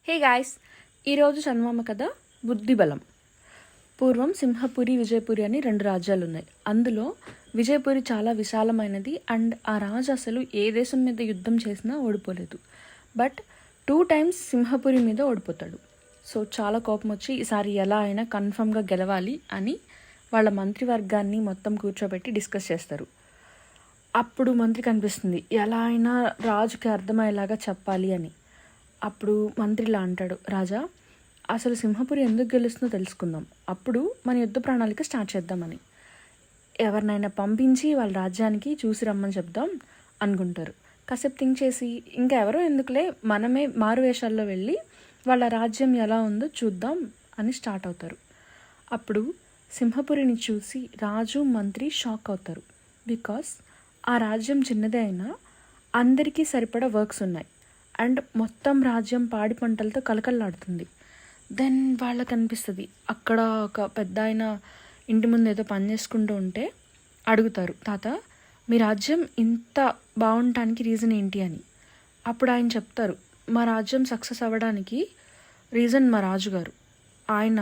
Hey guys, ఈరోజు చందమామ కథ బుద్ధిబలం. పూర్వం సింహపురి, విజయపురి అని 2 రాజ్యాలు ఉన్నాయి. అందులో విజయపురి చాలా విశాలమైనది అండ్ ఆ రాజు అసలు ఏ దేశం మీద యుద్ధం చేసినా ఓడిపోలేదు. బట్ 2 times సింహపురి మీద ఓడిపోతాడు. సో చాలా కోపం వచ్చి ఈసారి ఎలా అయినా కన్ఫర్మ్గా గెలవాలి అని వాళ్ళ మంత్రివర్గాన్ని మొత్తం కూర్చోబెట్టి డిస్కస్ చేస్తారు. అప్పుడు మంత్రికి అనిపిస్తుంది ఎలా అయినా రాజుకి అర్థమయ్యేలాగా చెప్పాలి అని. అప్పుడు మంత్రిలా అంటాడు, రాజా అసలు సింహపురి ఎందుకు గెలుస్తుందో తెలుసుకుందాం, అప్పుడు మన యుద్ధ ప్రణాళిక స్టార్ట్ చేద్దామని. ఎవరినైనా పంపించి వాళ్ళ రాజ్యానికి చూసి రమ్మని చెప్దాం అనుకుంటారు. కాసేపు థింక్ చేసి ఇంకా ఎవరో ఎందుకులే, మనమే మారువేషాల్లో వెళ్ళి వాళ్ళ రాజ్యం ఎలా ఉందో చూద్దాం అని స్టార్ట్ అవుతారు. అప్పుడు సింహపురిని చూసి రాజు, మంత్రి షాక్ అవుతారు. బికాస్ ఆ రాజ్యం చిన్నదే అయినా అందరికీ సరిపడా వర్క్స్ ఉన్నాయి అండ్ మొత్తం రాజ్యం పాడి పంటలతో కలకల్లాడుతుంది. దెన్ వాళ్ళకి అనిపిస్తుంది, అక్కడ ఒక పెద్ద ఆయన ఇంటి ముందు ఏదో పని చేసుకుంటూ ఉంటే అడుగుతారు, తాత మీ రాజ్యం ఇంత బాగుండటానికి రీజన్ ఏంటి అని. అప్పుడు ఆయన చెప్తారు, మా రాజ్యం సక్సెస్ అవ్వడానికి రీజన్ మా రాజుగారు. ఆయన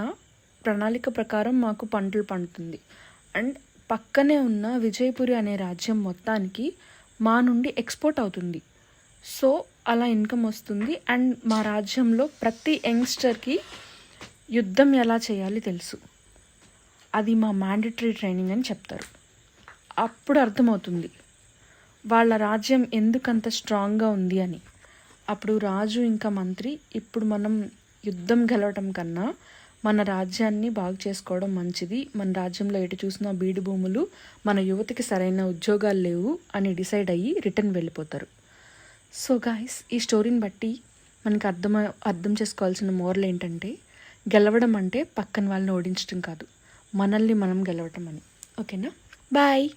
ప్రణాళిక ప్రకారం మాకు పంటలు పండుతుంది అండ్ పక్కనే ఉన్న విజయపురి అనే రాజ్యం మొత్తానికి మా నుండి ఎక్స్పోర్ట్ అవుతుంది. సో అలా ఇన్కమ్ వస్తుంది అండ్ మా రాజ్యంలో ప్రతి యంగ్స్టర్కి యుద్ధం ఎలా చేయాలి తెలుసు, అది మా మ్యాండేటరీ ట్రైనింగ్ అని చెప్తారు. అప్పుడు అర్థమవుతుంది వాళ్ళ రాజ్యం ఎందుకంత స్ట్రాంగ్గా ఉంది అని. అప్పుడు రాజు ఇంకా మంత్రి, ఇప్పుడు మనం యుద్ధం గెలవటం కన్నా మన రాజ్యాన్ని బాగు చేసుకోవడం మంచిది, మన రాజ్యంలో ఎటు చూసినా బీడు భూములు, మన యువతకి సరైన ఉద్యోగాలు లేవు అని డిసైడ్ అయ్యి రిటర్న్ వెళ్ళిపోతారు. సో గాయ్స్, ఈ స్టోరీని బట్టి మనకి అర్థం చేసుకోవాల్సిన మోరల్ ఏంటంటే, గెలవడం అంటే పక్కన వాళ్ళని ఓడించడం కాదు, మనల్ని మనం గెలవటం అని. ఓకేనా? బాయ్.